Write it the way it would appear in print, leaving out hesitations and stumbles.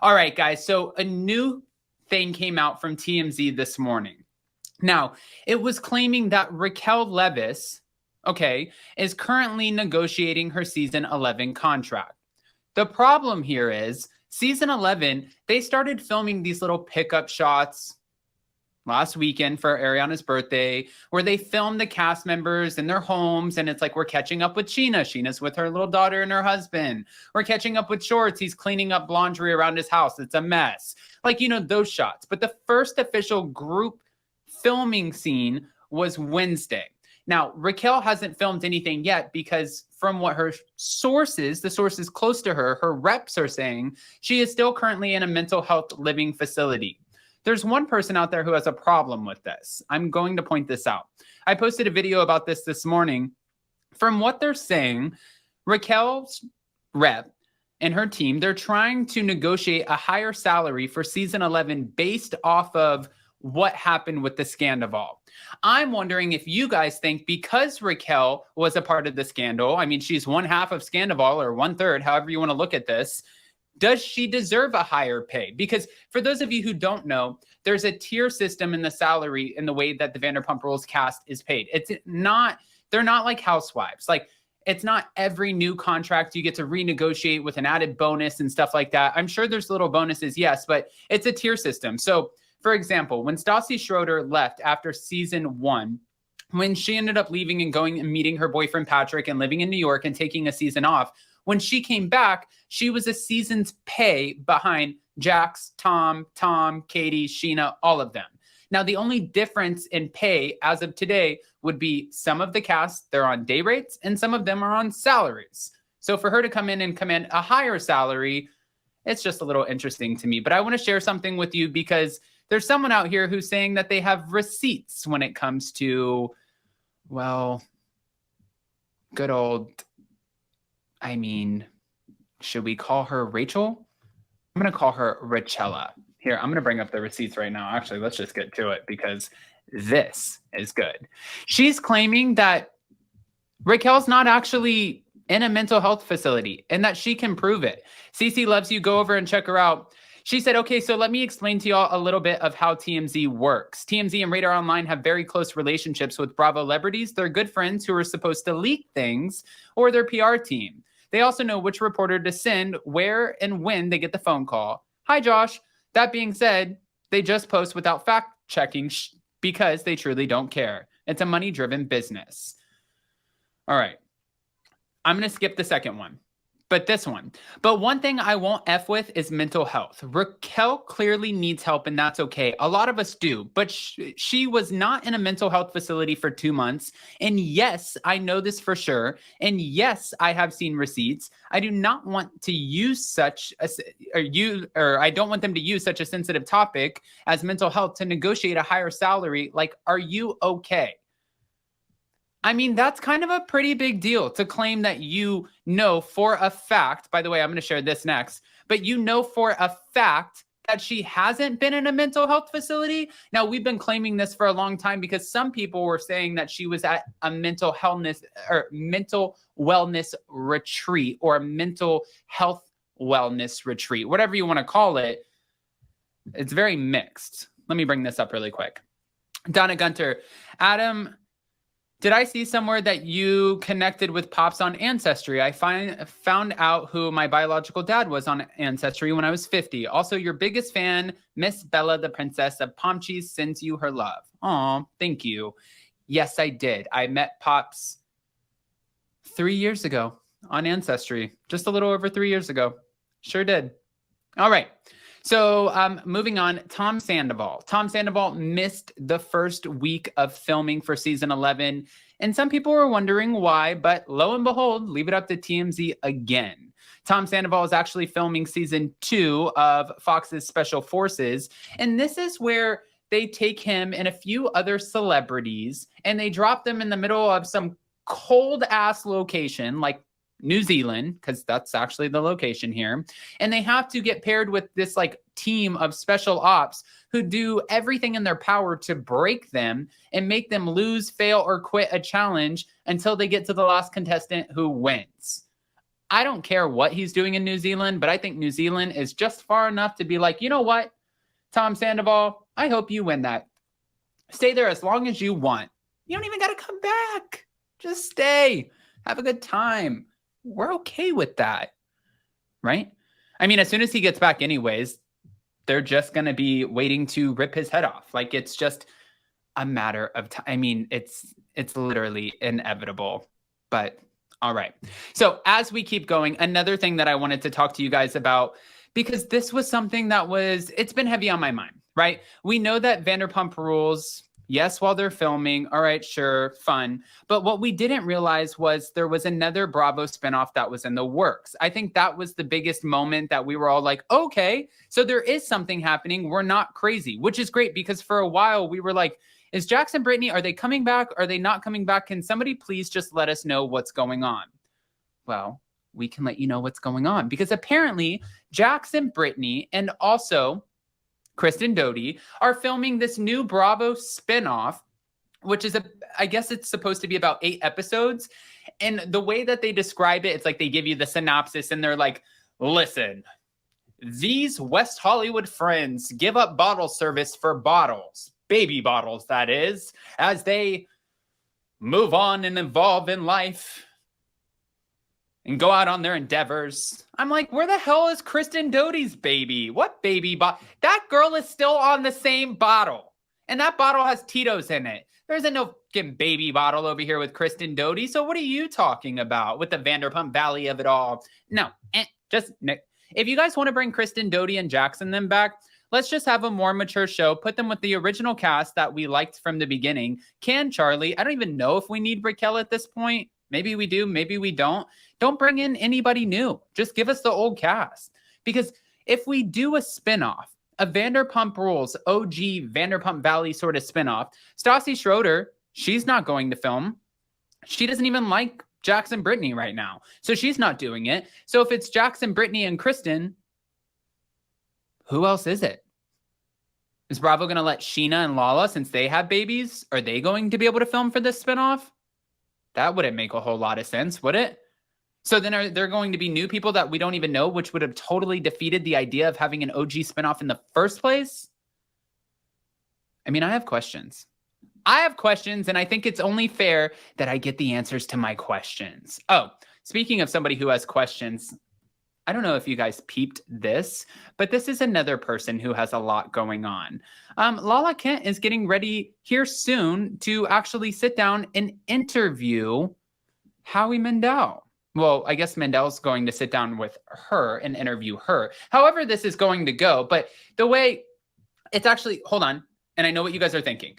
All right, guys. So a new thing came out from TMZ this morning. Now, it was claiming that Raquel Leviss, is currently negotiating her season 11 contract. The problem here is season 11, they started filming these little pickup shots last weekend for Ariana's birthday, where they filmed the cast members in their homes, and it's like, we're catching up with Sheena. Sheena's with her little daughter and her husband. We're catching up with Shorts. He's cleaning up laundry around his house. It's a mess. Like, those shots. But the first official group filming scene was Wednesday. Now, Raquel hasn't filmed anything yet because from what her sources, the sources close to her, her reps are saying, she is still currently in a mental health living facility. There's one person out there who has a problem with this. I'm going to point this out. I posted a video about this morning. From what they're saying, Raquel's rep and her team, they're trying to negotiate a higher salary for season 11 based off of what happened with the Sandoval. I'm wondering if you guys think because Raquel was a part of the scandal, I mean, she's one half of Sandoval or one third, however you want to look at this, does she deserve a higher pay? Because for those of you who don't know, there's a tier system in the salary in the way that the Vanderpump Rules cast is paid. They're not like housewives. Like, it's not every new contract you get to renegotiate with an added bonus and stuff like that. I'm sure there's little bonuses, yes, but it's a tier system. So, for example, when Stassi Schroeder left after season 1, when she ended up leaving and going and meeting her boyfriend Patrick and living in New York and taking a season off, when she came back, she was a season's pay behind Jax, Tom, Katie, Sheena, all of them. Now, the only difference in pay as of today would be some of the cast, they're on day rates, and some of them are on salaries. So for her to come in and command a higher salary, it's just a little interesting to me. But I want to share something with you because there's someone out here who's saying that they have receipts when it comes to, well, good old, should we call her Rachel? I'm going to call her Rachella. Here, I'm going to bring up the receipts right now. Actually, let's just get to it because this is good. She's claiming that Raquel's not actually in a mental health facility and that she can prove it. Cece loves you. Go over and check her out. She said, okay, so let me explain to y'all a little bit of how TMZ works. TMZ and Radar Online have very close relationships with Bravo celebrities. They're good friends who are supposed to leak things or their PR team. They also know which reporter to send, where, and when they get the phone call. Hi, Josh. That being said, they just post without fact checking because they truly don't care. It's a money-driven business. All right. I'm going to skip the second one. But this one. But one thing I won't F with is mental health. Raquel clearly needs help, and that's okay. A lot of us do. But she was not in a mental health facility for 2 months. And yes, I know this for sure. And yes, I have seen receipts. I do not want to use I don't want them to use such a sensitive topic as mental health to negotiate a higher salary. Like, are you okay? I mean, that's kind of a pretty big deal to claim that you know for a fact, by the way, I'm going to share this next, but you know for a fact that she hasn't been in a mental health facility. Now, we've been claiming this for a long time because some people were saying that she was at a mental wellness retreat or a mental health wellness retreat, whatever you want to call it. It's very mixed. Let me bring this up really quick. Donna Gunter, Adam, did I see somewhere that you connected with Pops on Ancestry? I found out who my biological dad was on Ancestry when I was 50. Also, your biggest fan, Miss Bella, the princess of Palm Cheese, sends you her love. Aw, thank you. Yes, I did. I met Pops 3 years ago on Ancestry. Just a little over 3 years ago. Sure did. All right. So moving on, Tom Sandoval. Tom Sandoval missed the first week of filming for season 11. And some people were wondering why, but lo and behold, leave it up to TMZ again. Tom Sandoval is actually filming season 2 of Fox's Special Forces. And this is where they take him and a few other celebrities and they drop them in the middle of some cold ass location like New Zealand, because that's actually the location here. And they have to get paired with this like team of special ops who do everything in their power to break them and make them lose, fail, or quit a challenge until they get to the last contestant who wins. I don't care what he's doing in New Zealand, but I think New Zealand is just far enough to be like, you know what, Tom Sandoval, I hope you win that. Stay there as long as you want. You don't even got to come back. Just stay. Have a good time. We're okay with that, right? I mean, as soon as he gets back anyways, they're just going to be waiting to rip his head off. Like, it's just a matter of time. I mean, it's literally inevitable, but all right. So as we keep going, another thing that I wanted to talk to you guys about, because this was something that it's been heavy on my mind, right? We know that Vanderpump Rules, yes, while they're filming, all right, sure, fun. But what we didn't realize was there was another Bravo spinoff that was in the works. I think that was the biggest moment that we were all like, okay, so there is something happening. We're not crazy, which is great because for a while we were like, is Jackson Brittany, are they coming back? Are they not coming back? Can somebody please just let us know what's going on? Well, we can let you know what's going on because apparently Jackson Brittany and also Kristen Doute are filming this new Bravo spinoff, which is I guess it's supposed to be about 8 episodes. And the way that they describe it, it's like they give you the synopsis and they're like, listen, these West Hollywood friends give up bottle service for bottles. Baby bottles, that is, as they move on and evolve in life and go out on their endeavors. I'm like, where the hell is Kristen Doute's baby? What baby bottle? That girl is still on the same bottle. And that bottle has Tito's in it. There isn't no fucking baby bottle over here with Kristen Doute. So what are you talking about with the Vanderpump Valley of it all? No, if you guys want to bring Kristen Doute and Jackson them back, let's just have a more mature show. Put them with the original cast that we liked from the beginning. Can Charlie? I don't even know if we need Raquel at this point. Maybe we do. Maybe we don't. Don't bring in anybody new. Just give us the old cast. Because if we do a spinoff, a Vanderpump Rules, OG Vanderpump Valley sort of spinoff, Stassi Schroeder, she's not going to film. She doesn't even like Jackson Brittany right now. So she's not doing it. So if it's Jackson, Brittany, and Kristen, who else is it? Is Bravo going to let Sheena and Lala, since they have babies, are they going to be able to film for this spinoff? That wouldn't make a whole lot of sense, would it? So then are there going to be new people that we don't even know, which would have totally defeated the idea of having an OG spinoff in the first place? I mean, I have questions. And I think it's only fair that I get the answers to my questions. Oh, speaking of somebody who has questions, I don't know if you guys peeped this, but this is another person who has a lot going on. Lala Kent is getting ready here soon to actually sit down and interview Howie Mandel. Well, I guess Mandel's going to sit down with her and interview her. However this is going to go, but the way it's actually, hold on, and I know what you guys are thinking.